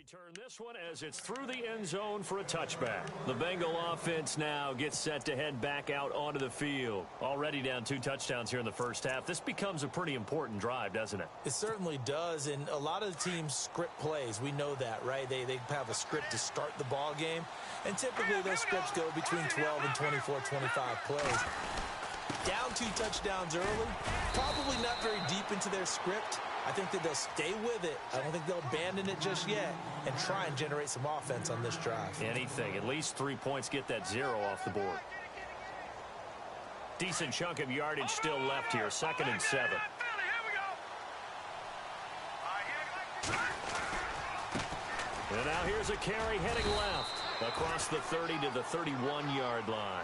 Return this one as it's through the end zone for a touchback. The Bengal offense now gets set to head back out onto the field. Already down 2 touchdowns here in the first half. This becomes a pretty important drive, doesn't it? It certainly does, and a lot of the teams script plays. We know that, right? They have a script to start the ball game, and typically those scripts go between 12 and 24, 25 plays. Down 2 touchdowns early, probably not very deep into their script. I think that they'll stay with it. I don't think they'll abandon it just yet and try and generate some offense on this drive. Anything. At least 3 points, get that 0 off the board. Decent chunk of yardage still left here. 2nd and 7. And now here's a carry heading left. Across the 30 to the 31-yard line.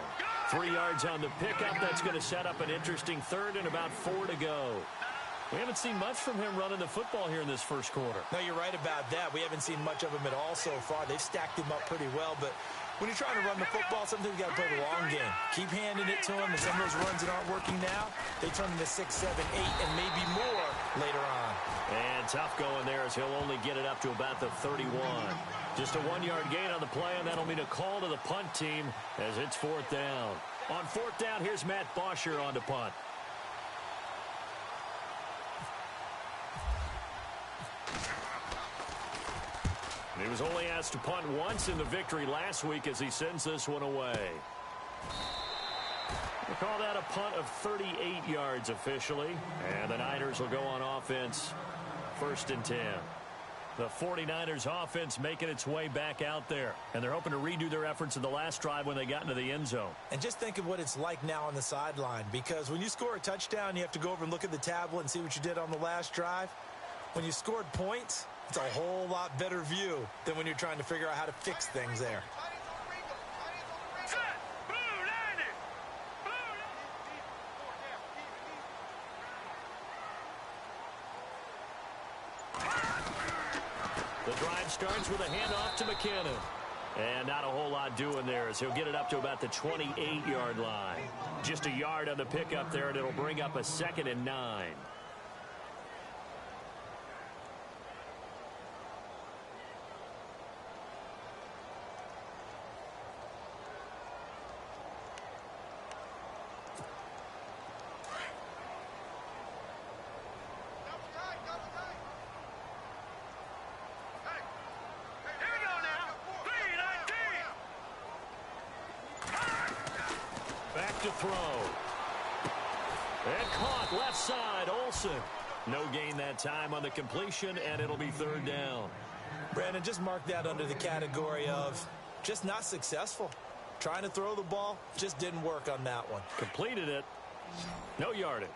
3 yards on the pickup. That's going to set up an interesting 3rd and about 4 to go. We haven't seen much from him running the football here in this first quarter. No, you're right about that. We haven't seen much of him at all so far. They've stacked him up pretty well, but when you're trying to run the football, sometimes you got to play the long game. Keep handing it to him, and some of those runs that aren't working now, they turn into 6, 7, 8, and maybe more later on. And tough going there as he'll only get it up to about the 31. Just a 1-yard gain on the play, and that'll mean a call to the punt team as it's 4th down. On 4th down, here's Matt Bosher on to punt. He was only asked to punt once in the victory last week as he sends this one away. We'll call that a punt of 38 yards officially. And the Niners will go on offense 1st and 10. The 49ers offense making its way back out there. And they're hoping to redo their efforts in the last drive when they got into the end zone. And just think of what it's like now on the sideline. Because when you score a touchdown, you have to go over and look at the tablet and see what you did on the last drive. When you scored points, it's a whole lot better view than when you're trying to figure out how to fix things there. The drive starts with a handoff to McKinnon. And not a whole lot doing there as he'll get it up to about the 28-yard line. Just a yard on the pickup there, and it'll bring up a 2nd and 9. To throw. And caught left side, Olsen. No gain that time on the completion, and it'll be 3rd down. Brandon, just mark that under the category of just not successful. Trying to throw the ball, just didn't work on that one. Completed it. No yardage.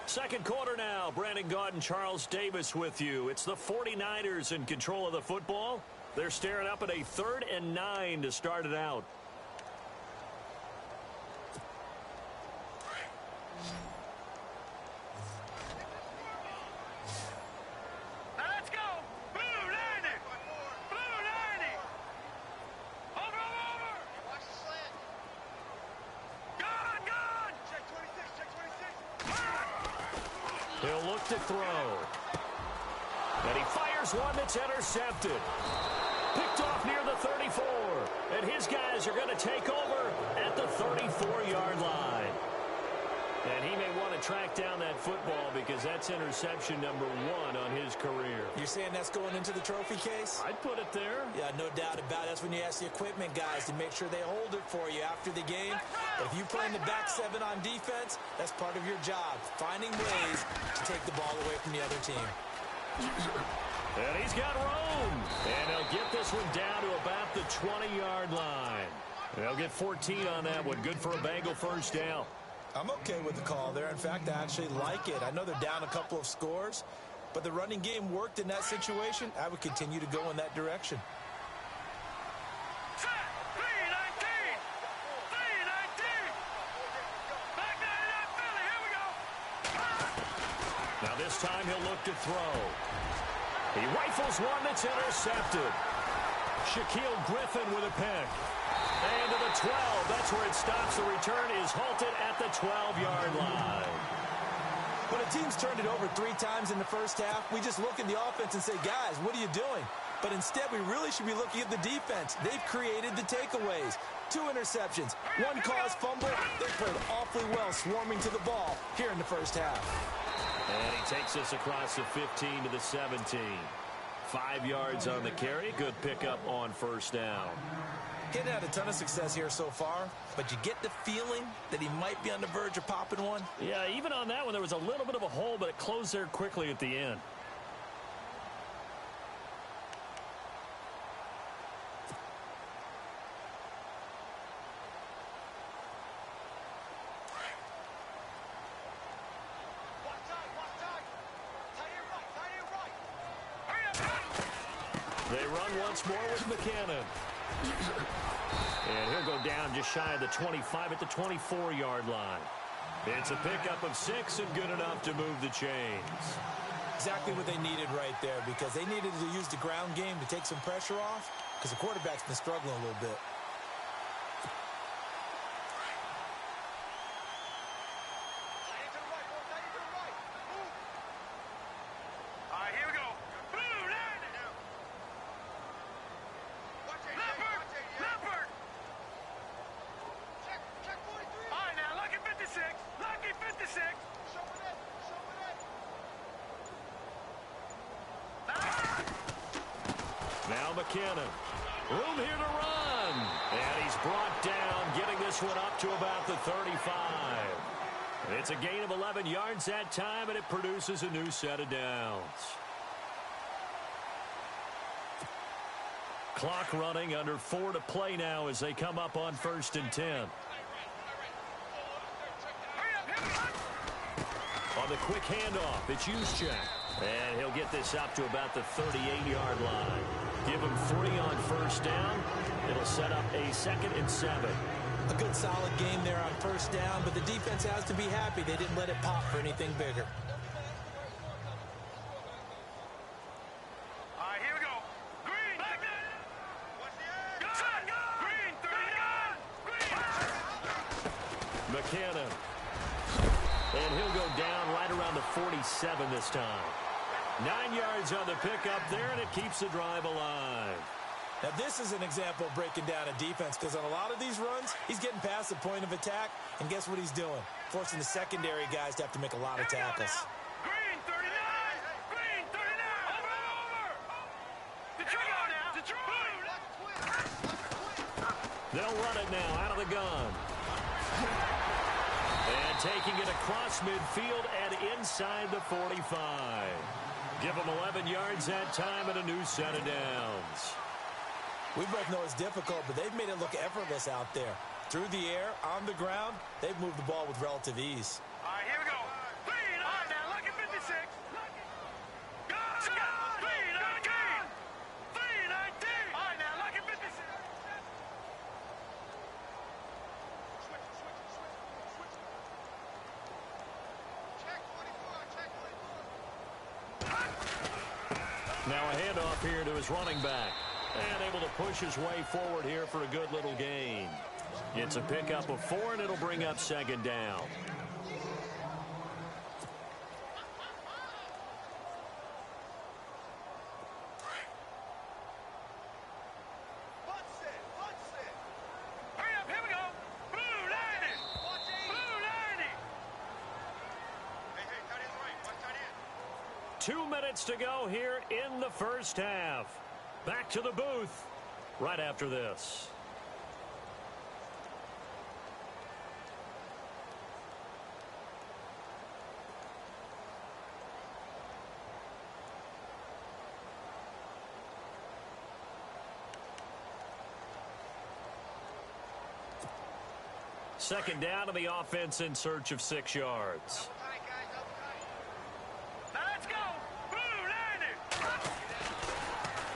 Second quarter now. Brandon Gaudin and Charles Davis with you. It's the 49ers in control of the football. They're staring up at a 3rd and 9 to start it out. He'll look to throw. And he fires one that's intercepted. Picked off near the 34. And his guys are going to take over at the 34-yard line. And he may want to track down that football because that's interception number 1 on his career. You're saying that's going into the trophy case? I'd put it there. Yeah, no doubt about it. That's when you ask the equipment guys to make sure they hold it for you after the game. But if you play in the back 7 on defense, that's part of your job, finding ways to take the ball away from the other team. And he's got room. And he'll get this one down to about the 20-yard line. They'll get 14 on that one. Good for a Bengal first down. I'm okay with the call there. In fact, I actually like it. I know they're down a couple of scores, but the running game worked in that situation. I would continue to go in that direction. Now this time he'll look to throw. He rifles one that's intercepted. Shaquille Griffin with a pick. And to the 12. That's where it stops. The return is halted at the 12-yard line. When a team's turned it over 3 times in the first half, we just look at the offense and say, guys, what are you doing? But instead, we really should be looking at the defense. They've created the takeaways. 2 interceptions, 1 caused fumble. They played awfully well swarming to the ball here in the first half. And he takes us across the 15 to the 17. 5 yards on the carry. Good pickup on first down. He hadn't had a ton of success here so far, but you get the feeling that he might be on the verge of popping one. Yeah, even on that one, there was a little bit of a hole, but it closed there quickly at the end. They run once more with McKinnon. And he'll go down just shy of the 25 at the 24-yard line. It's a pickup of 6 and good enough to move the chains. Exactly what they needed right there, because they needed to use the ground game to take some pressure off, because the quarterback's been struggling a little bit. Now McKinnon. Room here to run. And he's brought down, getting this one up to about the 35. It's a gain of 11 yards that time, and it produces a new set of downs. Clock running, under 4 to play now as they come up on 1st and 10. On the quick handoff, it's Juszczyk. And he'll get this up to about the 38-yard line. Give him 3 on first down. It'll set up a 2nd and 7. A good solid game there on first down, but the defense has to be happy they didn't let it pop for anything bigger. All right, here we go. Green. Back there. Green, 39. Green. McKinnon. And he'll go down right around the 47 this time. 9 yards on the pickup there, and it keeps the drive alive. Now, this is an example of breaking down a defense, because on a lot of these runs, he's getting past the point of attack, and guess what he's doing? Forcing the secondary guys to have to make a lot of tackles. Green, 39. Green, 39. Over. Detroit now. Detroit. They'll run it now out of the gun. And taking it across midfield and inside the 45. Give them 11 yards that time and a new set of downs. We both know it's difficult, but they've made it look effortless out there. Through the air, on the ground, they've moved the ball with relative ease. All right, here we go. Green, all right, now look at 56. Go, 319. 319. All right, now look at 56. Now a handoff here to his running back. And able to push his way forward here for a good little gain. It's a pickup of 4, and it'll bring up 2nd down. Hurry up, here we go. Blue 90. Blue 90. Hey, tight end's right. Watch tight end. 2 minutes to go here in the first half. Back to the booth right after this. Second down, and the offense in search of 6 yards. Let's go. Blue 90.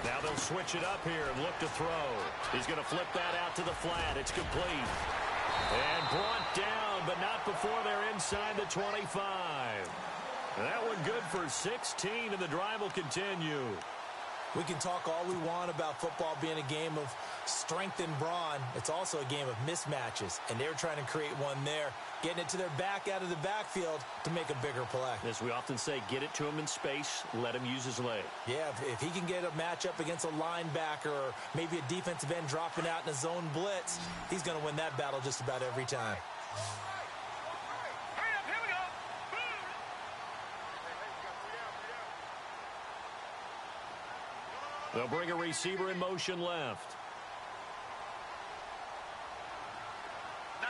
Now they'll switch it up here and look to throw. He's going to flip that out to the flat. It's complete. And brought down, but not before they're inside the 25. That one good for 16, and the drive will continue. We can talk all we want about football being a game of strength and brawn. It's also a game of mismatches, and they're trying to create one there, getting it to their back out of the backfield to make a bigger play. As we often say, get it to him in space, let him use his leg. Yeah, if he can get a matchup against a linebacker or maybe a defensive end dropping out in a zone blitz, he's going to win that battle just about every time. Hurry up, here we go. They'll bring a receiver in motion left. No.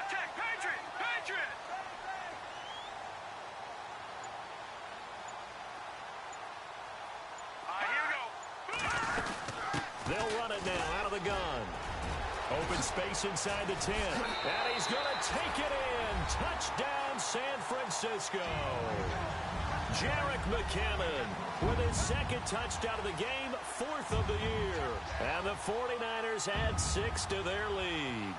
Check. Patriot. All right, here we go. They'll run it now out of the gun. Open space inside the 10. And he's going to take it in. Touchdown, San Francisco. Jerick McKinnon with his second touchdown of the game, 4th of the year. And the 49ers add 6 to their lead.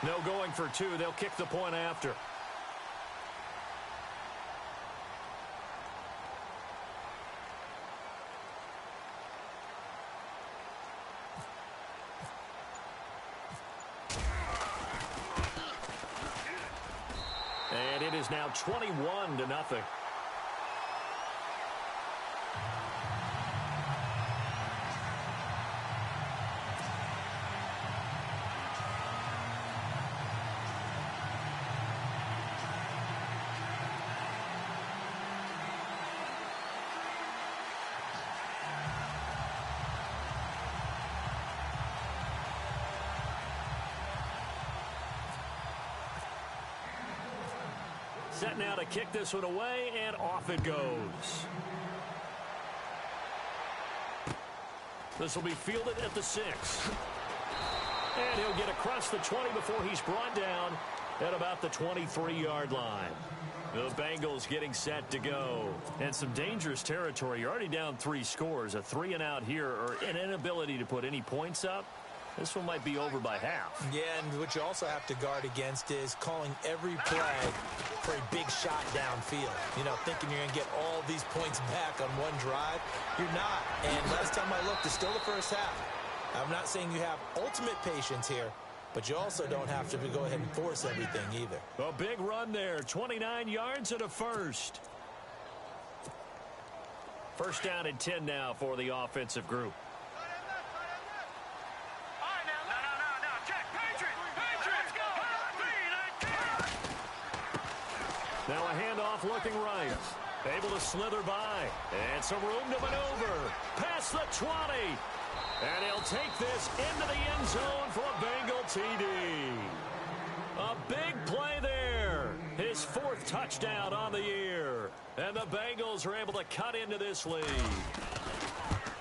No going for 2. They'll kick the point after. And it is now 21-0. Set now to kick this one away, and off it goes. This will be fielded at the 6. And he'll get across the 20 before he's brought down at about the 23-yard line. The Bengals getting set to go. And some dangerous territory. You're already down 3 scores. A 3-and-out here, or an inability to put any points up. This one might be over by half. Yeah, and what you also have to guard against is calling every play for a big shot downfield. You know, thinking you're going to get all these points back on one drive. You're not. And last time I looked, it's still the first half. I'm not saying you have ultimate patience here, but you also don't have to go ahead and force everything either. A big run there, 29 yards and a first. First down and 10 now for the offensive group. Now a handoff looking right. Able to slither by. And some room to maneuver. Past the 20. And he'll take this into the end zone for a Bengal TD. A big play there. His 4th touchdown on the year. And the Bengals are able to cut into this lead.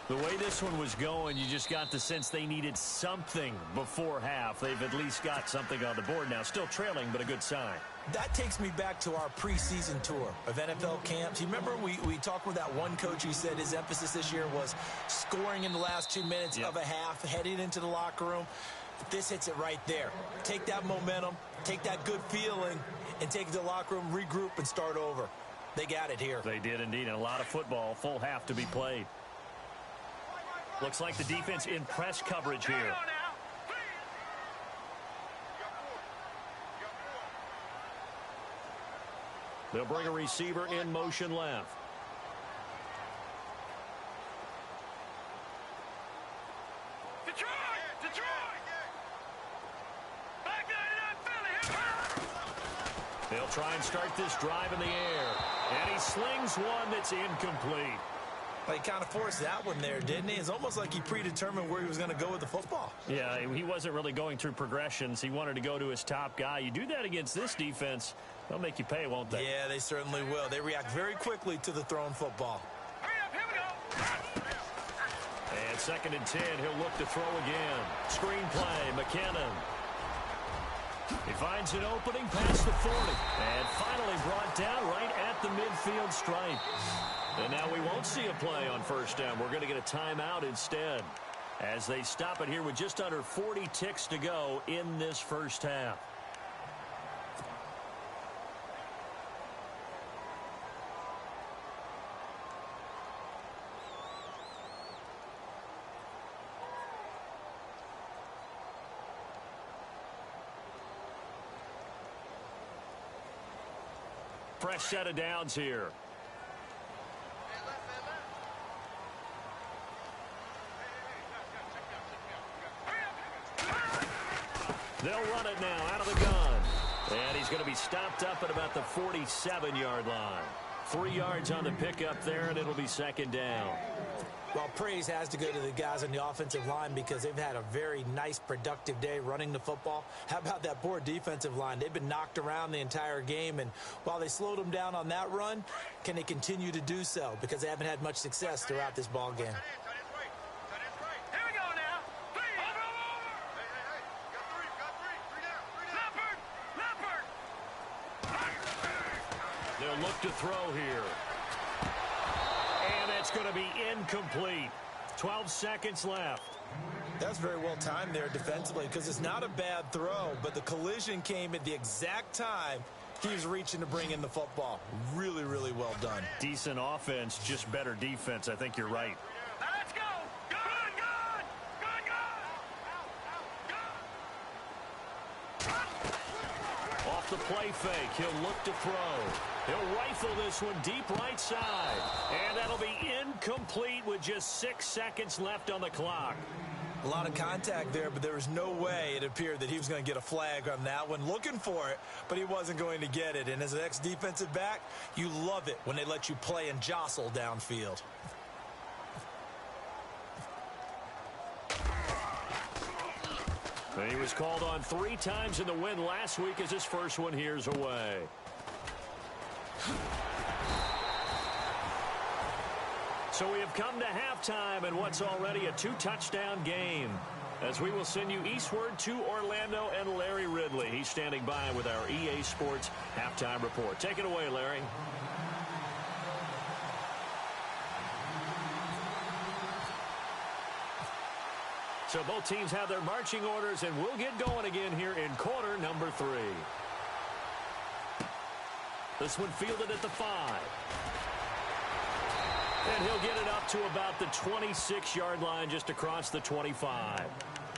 The way this one was going, you just got the sense they needed something before half. They've at least got something on the board now. Still trailing, but a good sign. That takes me back to our preseason tour of NFL camps. You remember we talked with that one coach who said his emphasis this year was scoring in the last 2 minutes of a half, heading into the locker room. This hits it right there. Take that momentum, take that good feeling, and take it to the locker room, regroup, and start over. They got it here. They did indeed, and a lot of football, full half to be played. Looks like the defense in press coverage here. They'll bring a receiver in motion left. Detroit! Back They'll try and start this drive in the air. And he slings one that's incomplete. He kind of forced that one there, didn't he? It's almost like he predetermined where he was going to go with the football. Yeah, he wasn't really going through progressions. He wanted to go to his top guy. You do that against this defense, they'll make you pay, won't they? Yeah, they certainly will. They react very quickly to the thrown football. Hurry up, here we go. And 2nd and 10, he'll look to throw again. Screen play, McKinnon. He finds an opening past the 40. And finally brought down right at the midfield stripe. And now we won't see a play on first down. We're going to get a timeout instead, as they stop it here with just under 40 ticks to go in this first half. fresh set of downs here. They'll run it now out of the gun. And he's going to be stopped up at about the 47-yard line. 3 yards on the pickup there, and it'll be second down. Well, praise has to go to the guys on the offensive line because they've had a very nice, productive day running the football. How about that poor defensive line? They've been knocked around the entire game, and while they slowed them down on that run, can they continue to do so? Because they haven't had much success throughout this ball game. They'll look to throw here. And it's going to be incomplete. 12 seconds left. That's very well timed there defensively because it's not a bad throw, but the collision came at the exact time he was reaching to bring in the football. Really, really well done. Decent offense, just better defense. I think you're right. Let's go. Off the play fake, he'll look to throw. He'll rifle this one deep right side. And that'll be incomplete with just 6 seconds left on the clock. A lot of contact there, but there was no way it appeared that he was going to get a flag on that one. Looking for it, but he wasn't going to get it. And as an ex-defensive back, you love it when they let you play and jostle downfield. He was called on 3 times in the win last week as his first one here's away. So we have come to halftime in what's already a 2-touchdown game. As we will send you eastward to Orlando and Larry Ridley. He's standing by with our EA Sports halftime report. Take it away, Larry. So both teams have their marching orders, and we'll get going again here in quarter number 3. This one fielded at the 5. And he'll get it up to about the 26-yard line just across the 25.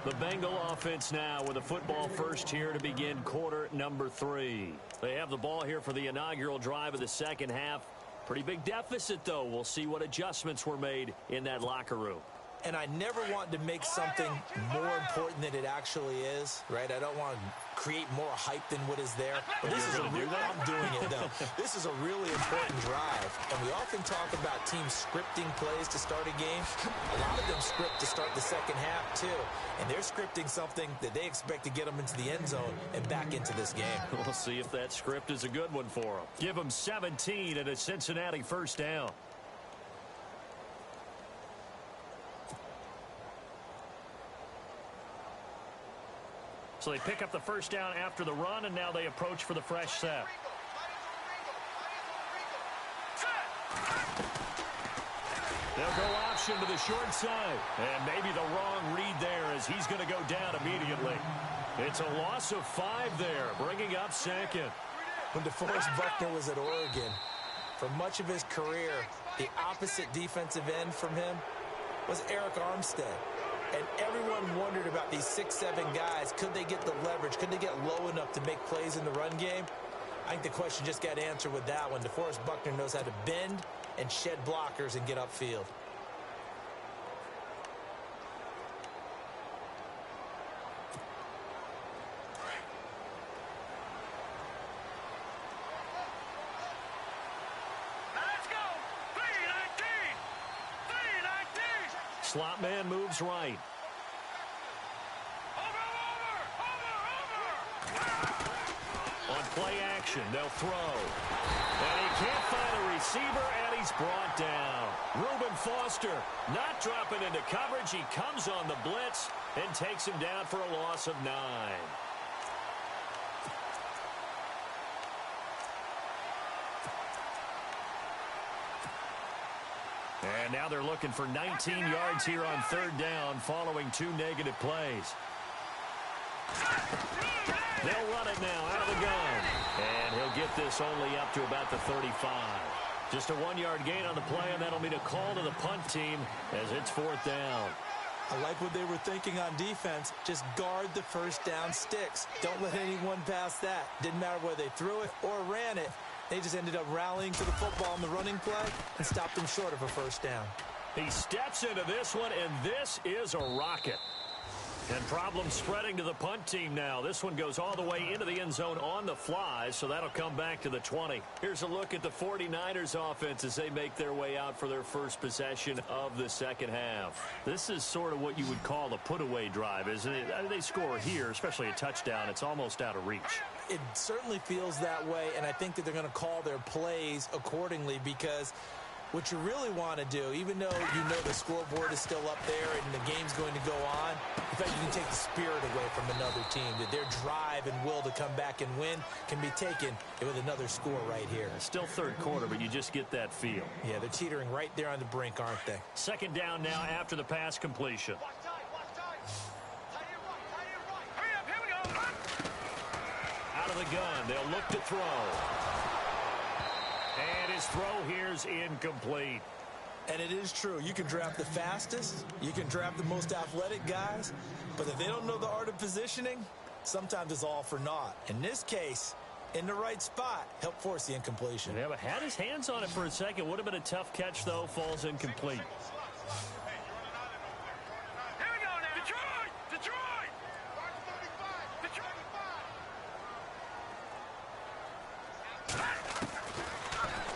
The Bengal offense now with a football first here to begin quarter number 3. They have the ball here for the inaugural drive of the second half. Pretty big deficit, though. We'll see what adjustments were made in that locker room. And I never want to make something more important than it actually is, right? I don't want to create more hype than what is there. But this is a real, I'm doing it, though. This is a really important drive. And we often talk about teams scripting plays to start a game. A lot of them script to start the second half, too. And they're scripting something that they expect to get them into the end zone and back into this game. We'll see if that script is a good one for them. Give them 17 and a Cincinnati first down. So they pick up the first down after the run, and now they approach for the fresh set. They'll go option to the short side. And maybe the wrong read there as he's going to go down immediately. It's a loss of 5 there, bringing up second. When DeForest Buckner was at Oregon, for much of his career, the opposite defensive end from him was Eric Armstead. And everyone wondered about these 6'7" guys. Could they get the leverage? Could they get low enough to make plays in the run game? I think the question just got answered with that one. DeForest Buckner knows how to bend and shed blockers and get upfield. Slot man moves right. On play action, they'll throw. And he can't find a receiver, and he's brought down. Reuben Foster not dropping into coverage. He comes on the blitz and takes him down for a loss of 9. And now they're looking for 19 yards here on third down following 2 negative plays. They'll run it now out of the gun. And he'll get this only up to about the 35. Just a 1-yard gain on the play, and that'll mean a call to the punt team as it's 4th down. I like what they were thinking on defense. Just guard the first down sticks. Don't let anyone pass that. Didn't matter whether they threw it or ran it. They just ended up rallying to the football on the running play and stopped them short of a first down. He steps into this one, and this is a rocket. And problems spreading to the punt team now. This one goes all the way into the end zone on the fly, so that'll come back to the 20. Here's a look at the 49ers offense as they make their way out for their first possession of the second half. This is sort of what you would call a put-away drive, isn't it? I mean, they score here, especially a touchdown. It's almost out of reach. It certainly feels that way, and I think that they're going to call their plays accordingly because what you really want to do, even though you know the scoreboard is still up there and the game's going to go on, in fact, you can take the spirit away from another team. That their drive and will to come back and win can be taken with another score right here. Still third quarter, but you just get that feel. Yeah, they're teetering right there on the brink, aren't they? Second down now after the pass completion. Hurry up, here we go. Out of the gun, they'll look to throw. And his throw here's incomplete. And it is true. You can draft the fastest. You can draft the most athletic guys. But if they don't know the art of positioning, sometimes it's all for naught. In this case, in the right spot, help force the incompletion. Yeah, but had his hands on it for a second. Would have been a tough catch, though. Falls incomplete. Here we go now. Detroit! Detroit!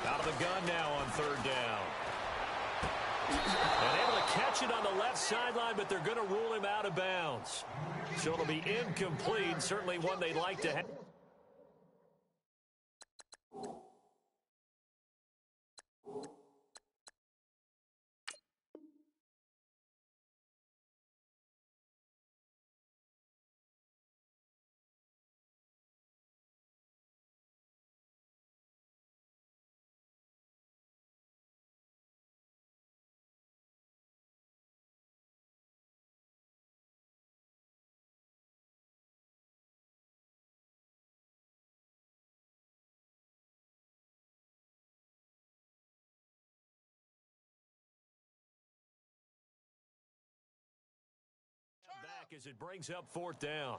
Out of the gun now on third down. And able to catch it on the left sideline, but they're going to rule him out of bounds. So it'll be incomplete. Certainly one they'd like to have. Back as it brings up fourth down.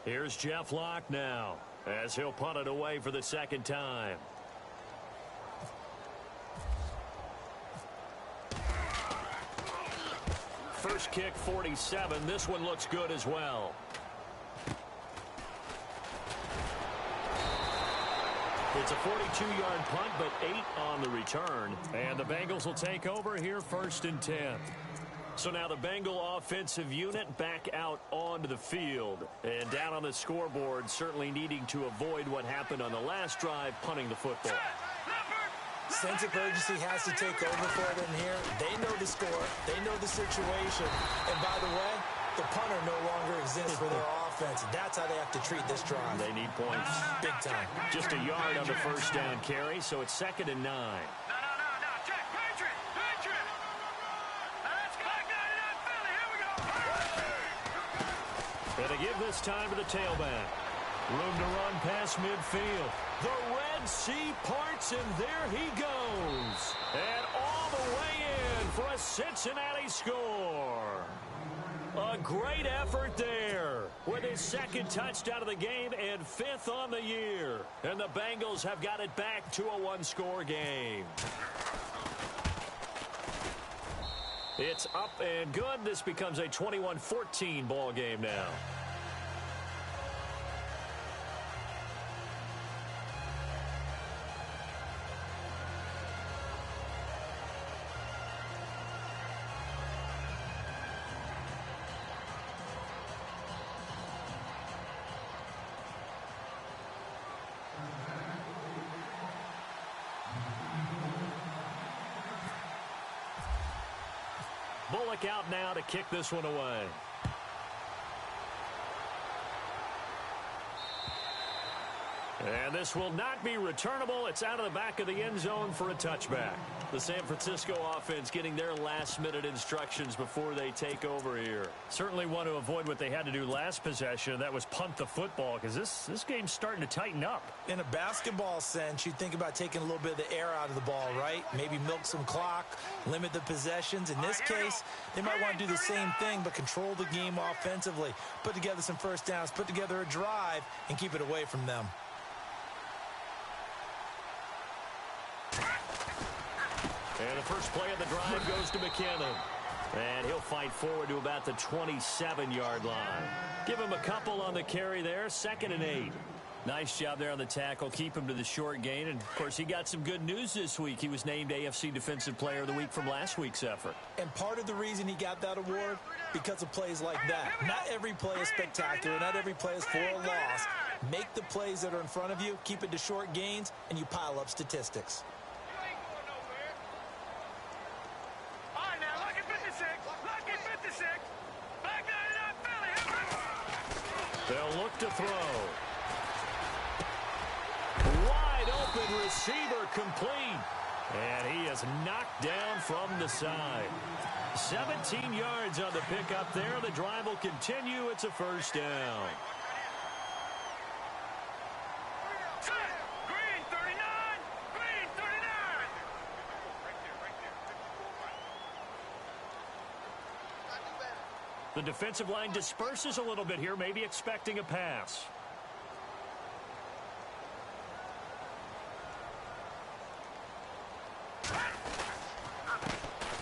Here's Jeff Locke now as he'll punt it away for the second time. First kick, 47. This one looks good as well. It's a 42-yard punt, but 8 on the return. And the Bengals will take over here first and 10. So now the Bengal offensive unit back out onto the field. And down on the scoreboard, certainly needing to avoid what happened on the last drive, punting the football. Sense of urgency has to take over for them here. They know the score. They know the situation. And by the way, the punter no longer exists for their offense. That's how they have to treat this drive. They need points. Big time. Just a yard on the first down carry, so it's 2nd and 9. No. Check. Patriot. Let's go. Back 99 Philly. Here we go. And to give this time to the tailback. Room to run past midfield. The Red Sea parts, and there he goes. And all the way in for a Cincinnati score. A great effort there with his second touchdown of the game and 5th on the year. And the Bengals have got it back to a one-score game. It's up and good. This becomes a 21-14 ball game now. Bullock out now to kick this one away. And this will not be returnable. It's out of the back of the end zone for a touchback. The San Francisco offense getting their last-minute instructions before they take over here. Certainly want to avoid what they had to do last possession. That was punt the football, because this game's starting to tighten up. In a basketball sense, you think about taking a little bit of the air out of the ball, right? Maybe milk some clock, limit the possessions. In this case, they might want to do the same thing, but control the game offensively. Put together some first downs, put together a drive, and keep it away from them. And the first play of the drive goes to McKinnon. And he'll fight forward to about the 27-yard line. Give him a couple on the carry there, 2nd and 8. Nice job there on the tackle. Keep him to the short gain. And, of course, he got some good news this week. He was named AFC Defensive Player of the Week from last week's effort. And part of the reason he got that award, because of plays like that. Not every play is spectacular. Not every play is for a loss. Make the plays that are in front of you, keep it to short gains, and you pile up statistics. They'll look to throw. Wide open receiver complete. And he is knocked down from the side. 17 yards on the pickup there. The drive will continue. It's a first down. Green 39! Green 39! The defensive line disperses a little bit here, maybe expecting a pass.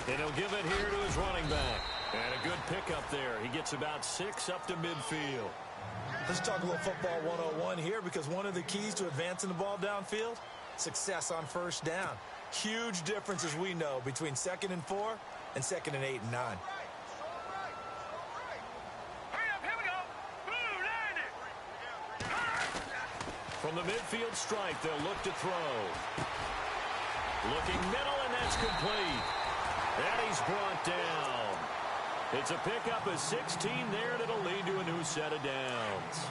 And he'll give it here to his running back. And a good pickup there. He gets about 6 up to midfield. Let's talk a little football 101 here, because one of the keys to advancing the ball downfield, success on first down. Huge difference, as we know, between 2nd and 4 and 2nd and 8 and 9. From the midfield stripe, they'll look to throw. Looking middle, and that's complete. And he's brought down. It's a pickup of 16 there, and it'll lead to a new set of downs.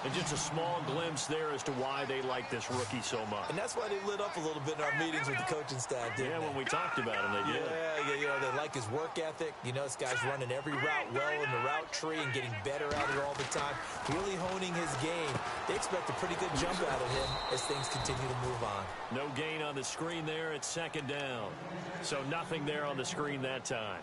And just a small glimpse there as to why they like this rookie so much. And that's why they lit up a little bit in our meetings with the coaching staff, didn't they? Yeah, when we talked about him, they did. Yeah, you know, they like his work ethic. You know, this guy's running every route well in the route tree and getting better at it all the time, really honing his game. They expect a pretty good jump out of him as things continue to move on. No gain on the screen there. It's 2nd down. So nothing there on the screen that time.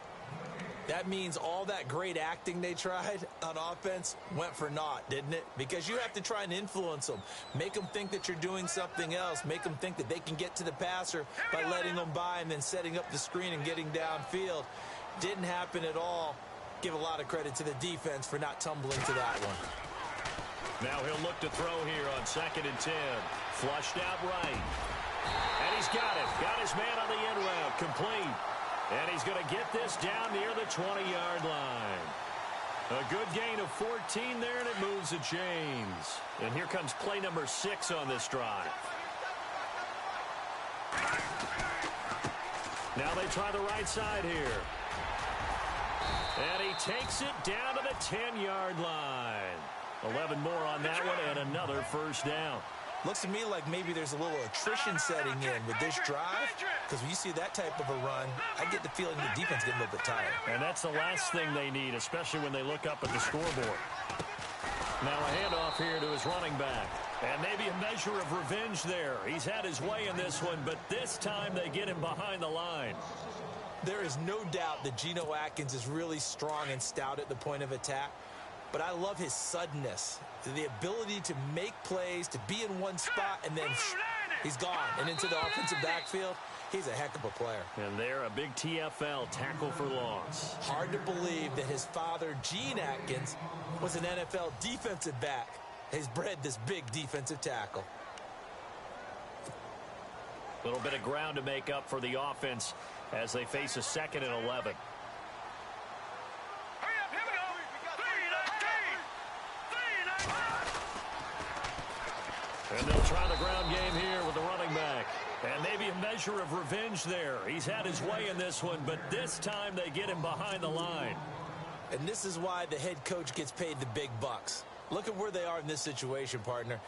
That means all that great acting they tried on offense went for naught, didn't it? Because you have to try and influence them. Make them think that you're doing something else. Make them think that they can get to the passer by letting them by and then setting up the screen and getting downfield. Didn't happen at all. Give a lot of credit to the defense for not tumbling to that one. Now he'll look to throw here on 2nd and 10. Flushed out right. And he's got it. Got his man on the end route. Complete. And he's going to get this down near the 20-yard line. A good gain of 14 there, and it moves the chains. And here comes play number 6 on this drive. Now they try the right side here. And he takes it down to the 10-yard line. 11 more on that one, and another first down. Looks to me like maybe there's a little attrition setting in with this drive, because when you see that type of a run, I get the feeling the defense getting a little bit tired. And that's the last thing they need, especially when they look up at the scoreboard. Now a handoff here to his running back. And maybe a measure of revenge there. He's had his way in this one, but this time they get him behind the line. There is no doubt that Geno Atkins is really strong and stout at the point of attack. But I love his suddenness, the ability to make plays, to be in one spot, and then he's gone and into the offensive backfield. He's a heck of a player. And they're a big TFL, tackle for loss. Hard to believe that his father, Gene Atkins, was an NFL defensive back. He's bred this big defensive tackle. A little bit of ground to make up for the offense as they face a 2nd and 11. And they'll try the ground game here with the running back. And maybe a measure of revenge there. He's had his way in this one, but this time they get him behind the line. And this is why the head coach gets paid the big bucks. Look at where they are in this situation, partner.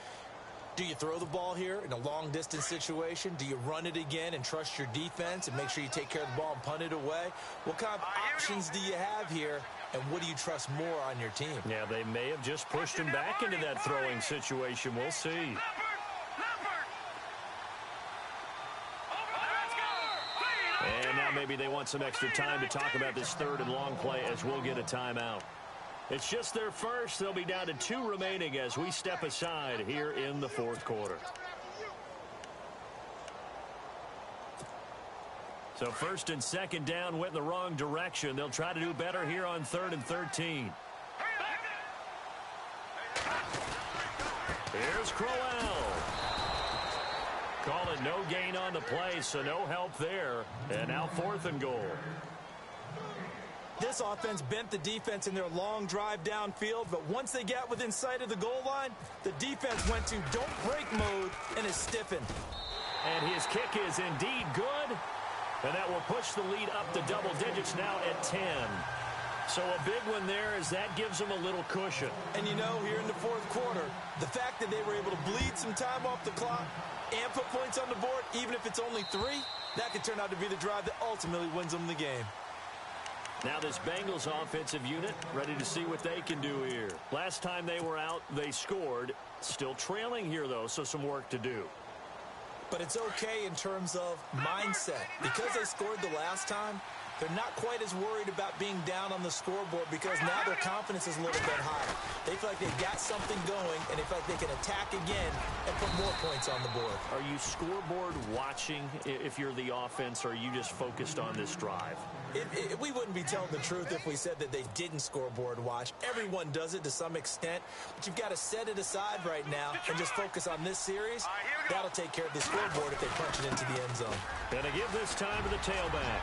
Do you throw the ball here in a long-distance situation? Do you run it again and trust your defense and make sure you take care of the ball and punt it away? What kind of options do you have here, and what do you trust more on your team? Yeah, they may have just pushed him back into that throwing situation. We'll see. And now maybe they want some extra time to talk about this third and long play as we'll get a timeout. It's just their first. They'll be down to 2 remaining as we step aside here in the fourth quarter. So first and second down went in the wrong direction. They'll try to do better here on 3rd and 13. Here's Crowell. Call it no gain on the play, so no help there. And now 4th and goal. This offense bent the defense in their long drive downfield, but once they got within sight of the goal line, the defense went to don't break mode and is stiffened. And his kick is indeed good, and that will push the lead up to double digits now at 10. So a big one there as that gives them a little cushion. And you know, here in the fourth quarter, the fact that they were able to bleed some time off the clock and put points on the board, even if it's only 3, that could turn out to be the drive that ultimately wins them the game. Now this Bengals offensive unit ready to see what they can do here. Last time they were out, they scored. Still trailing here, though, so some work to do. But it's okay in terms of mindset. Because they scored the last time, they're not quite as worried about being down on the scoreboard because now their confidence is a little bit higher. They feel like they've got something going, and they feel like they can attack again and put more points on the board. Are you scoreboard watching if you're the offense, or are you just focused on this drive? We wouldn't be telling the truth if we said that they didn't scoreboard watch. Everyone does it to some extent, but you've got to set it aside right now and just focus on this series. That'll take care of the scoreboard if they punch it into the end zone. Gonna give this time to the tailback.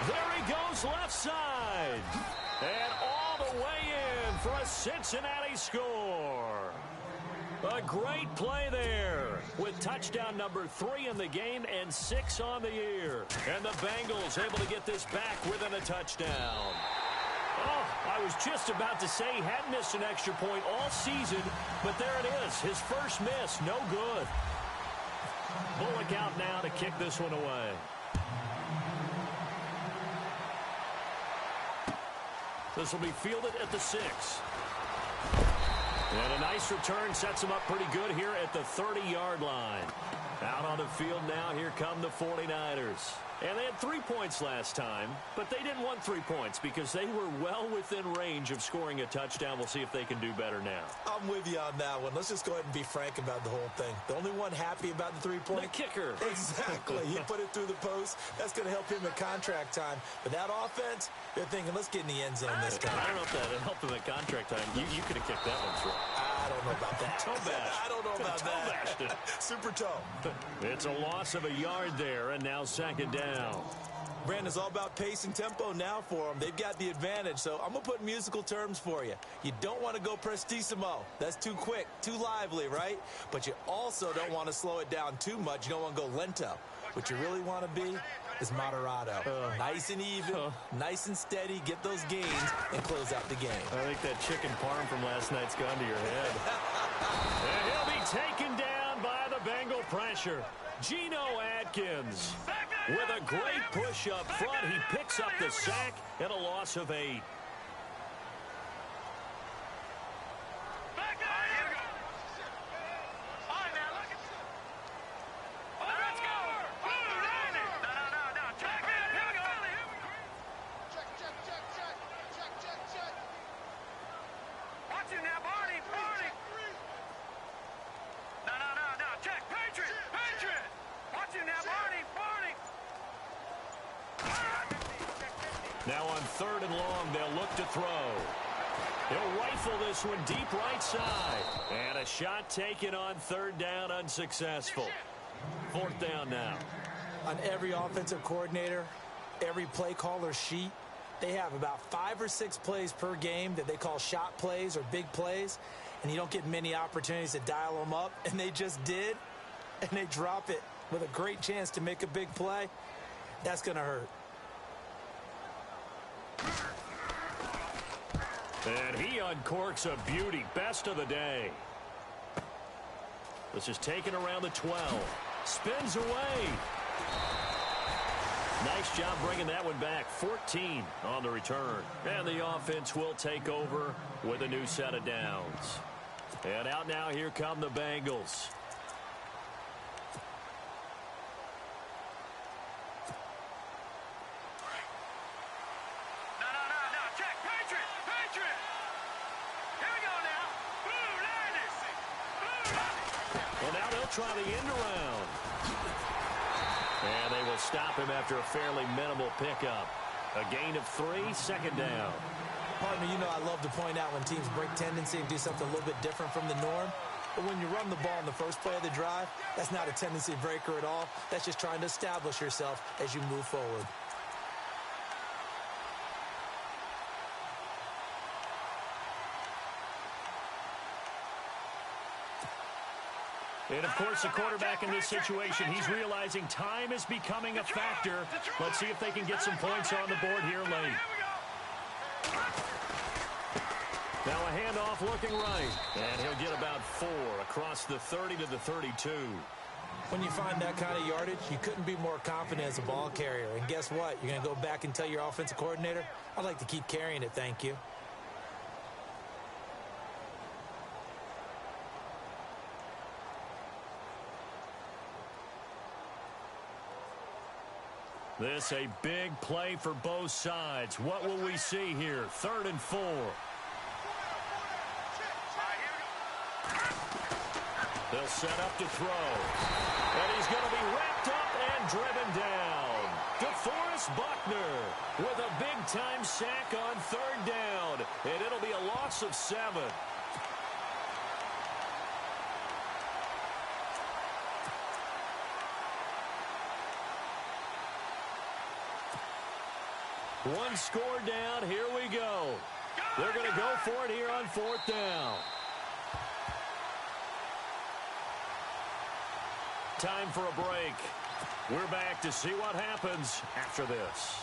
There he goes left side. And all the way in for a Cincinnati score. A great play there with touchdown number 3 in the game and 6 on the year. And the Bengals able to get this back within a touchdown. Oh, I was just about to say he hadn't missed an extra point all season, but there it is. His first miss, no good. Bullock out now to kick this one away. This will be fielded at the 6. And a nice return sets him up pretty good here at the 30-yard line. Out on the field now, here come the 49ers. And they had 3 points last time, but they didn't want 3 points because they were well within range of scoring a touchdown. We'll see if they can do better now. I'm with you on that one. Let's just go ahead and be frank about the whole thing. The only one happy about the 3-point? The kicker. Exactly. He put it through the post. That's going to help him at contract time. But that offense, they're thinking, let's get in the end zone this time. I don't know if that helped him at contract time. You could have kicked that one through. I don't know about that. Toe bash. I don't know about that. Super toe. It's a loss of a yard there, and now 2nd down. Brandon, it's all about pace and tempo now for them. They've got the advantage, so I'm going to put musical terms for you. You don't want to go prestissimo. That's too quick, too lively, right? But you also don't want to slow it down too much. You don't want to go lento. What you really want to be is moderato. Nice and even, nice and steady, get those gains, and close out the game. I think that chicken parm from last night's gone to your head. And he'll be taken down by the Bengal pressure. Geno Atkins with a great push up front. He picks up the sack and a loss of 8. Now on 3rd and long, they'll look to throw. He'll rifle this one deep right side. And a shot taken on 3rd down, unsuccessful. 4th down now. On every offensive coordinator, every play caller sheet, they have about 5 or 6 plays per game that they call shot plays or big plays, and you don't get many opportunities to dial them up, and they just did, and they drop it with a great chance to make a big play. That's going to hurt. And he uncorks a beauty. Best of the day. This is taken around the 12. Spins away. Nice job bringing that one back. 14 on the return. And the offense will take over with a new set of downs. And out now, here come the Bengals. No. Check. Patriot. Here we go now. Well, now they'll try the end around. And they will stop him after a fairly minimal pickup. A gain of 3, second down. Partner, you know I love to point out when teams break tendency and do something a little bit different from the norm. But when you run the ball in the first play of the drive, that's not a tendency breaker at all. That's just trying to establish yourself as you move forward. And, of course, the quarterback in this situation, he's realizing time is becoming a factor. Let's see if they can get some points on the board here late. Now a handoff looking right. And he'll get about 4 across the 30 to the 32. When you find that kind of yardage, you couldn't be more confident as a ball carrier. And guess what? You're going to go back and tell your offensive coordinator, I'd like to keep carrying it, thank you. This a big play for both sides. What will we see here? 3rd and 4. They'll set up to throw. And he's going to be wrapped up and driven down. DeForest Buckner with a big-time sack on 3rd down. And it'll be a loss of 7. One score down. Here we go. They're going to go for it here on 4th down. Time for a break. We're back to see what happens after this.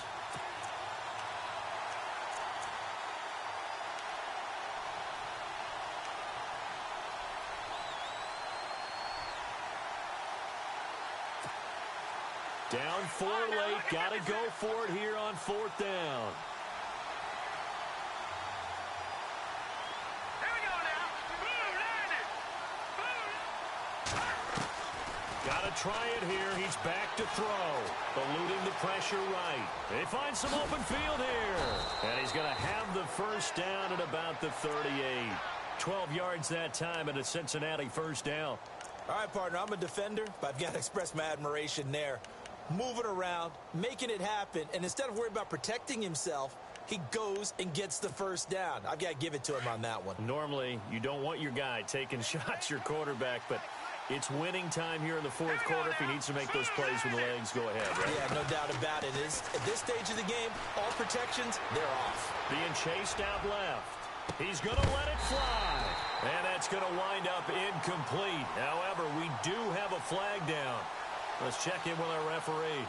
Down 4 late. Got to go for it here on 4th down. Here we go now. Got to try it here. He's back to throw. Eluding the pressure right. They find some open field here. And he's going to have the first down at about the 38. 12 yards that time and a Cincinnati first down. All right, partner, I'm a defender, but I've got to express my admiration there. Moving around, making it happen, and instead of worrying about protecting himself, he goes and gets the first down. I've got to give it to him on that one. Normally, you don't want your guy taking shots, your quarterback, but it's winning time here in the 4th quarter if he needs to make those plays when the legs go ahead, right? Yeah, no doubt about it. At this stage of the game, all protections, they're off. Being chased out left. He's going to let it fly. And that's going to wind up incomplete. However, we do have a flag down. Let's check in with our referee.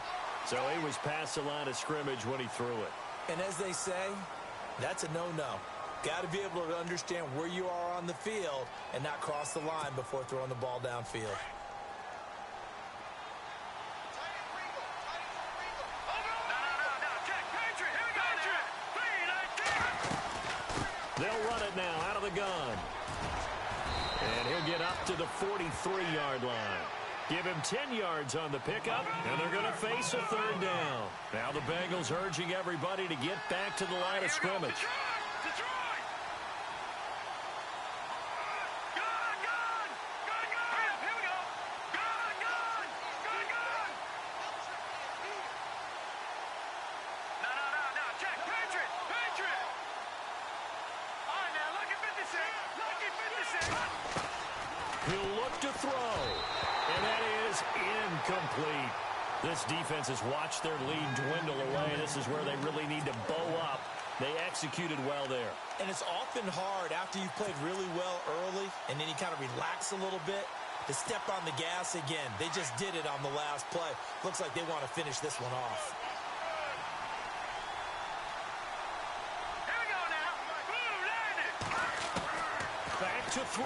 So he was past the line of scrimmage when he threw it. And as they say, that's a no-no. Got to be able to understand where you are on the field and not cross the line before throwing the ball downfield. They'll run it now out of the gun. And he'll get up to the 43-yard line. Give him 10 yards on the pickup, and they're going to face a 3rd down. Now the Bengals urging everybody to get back to the line of scrimmage. He'll look to throw, and that is incomplete. This defense has watched their lead dwindle away. This is where they really need to bow up. They executed well there. And it's often hard after you've played really well early and then you kind of relax a little bit to step on the gas again. They just did it on the last play. Looks like they want to finish this one off. Here we go now. Blue to throw.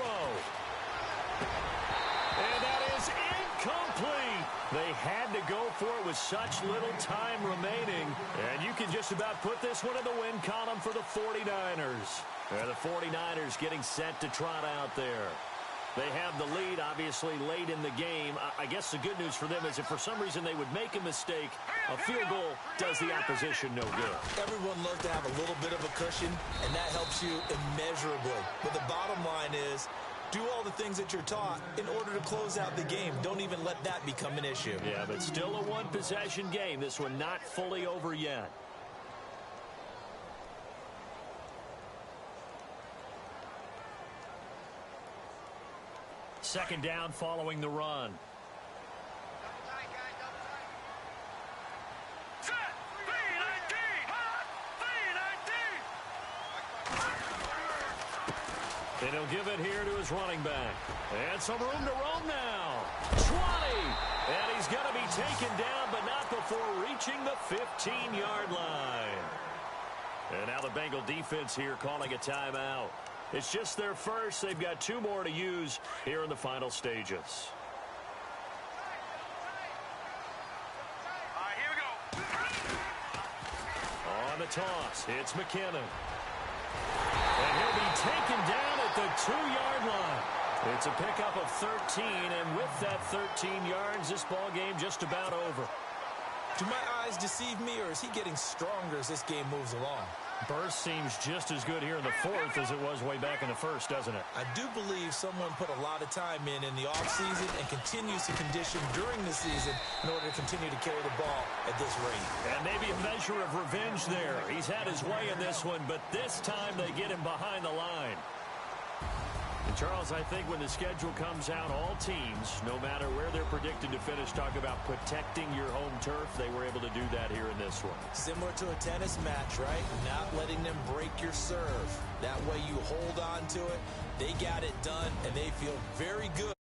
And that is incomplete. They had to go for it with such little time remaining. And you can just about put this one in the win column for the 49ers. And the 49ers getting set to trot out there. They have the lead, obviously, late in the game. I guess the good news for them is if for some reason they would make a mistake, a field goal does the opposition no good. Everyone loves to have a little bit of a cushion, and that helps you immeasurably. But the bottom line is, do all the things that you're taught in order to close out the game. Don't even let that become an issue. Yeah, but still a one-possession game. This one not fully over yet. Second down following the run. And he'll give it here to his running back. And some room to roam now. 20. And he's going to be taken down, but not before reaching the 15-yard line. And now the Bengal defense here calling a timeout. It's just their first. They've got 2 more to use here in the final stages. All right, here we go. On the toss, it's McKinnon. And he'll be taken down at the 2-yard line. It's a pickup of 13, and with that 13 yards, this ball game just about over. Do my eyes deceive me, or is he getting stronger as this game moves along? Burst seems just as good here in the 4th as it was way back in the 1st, doesn't it? I do believe someone put a lot of time in the offseason and continues to condition during the season in order to continue to carry the ball at this rate. And maybe a measure of revenge there. He's had his way in this one, but this time they get him behind the line. And Charles, I think when the schedule comes out, all teams, no matter where they're predicted to finish, talk about protecting your home turf. They were able to do that here in this one. Similar to a tennis match, right? Not letting them break your serve. That way you hold on to it. They got it done, and they feel very good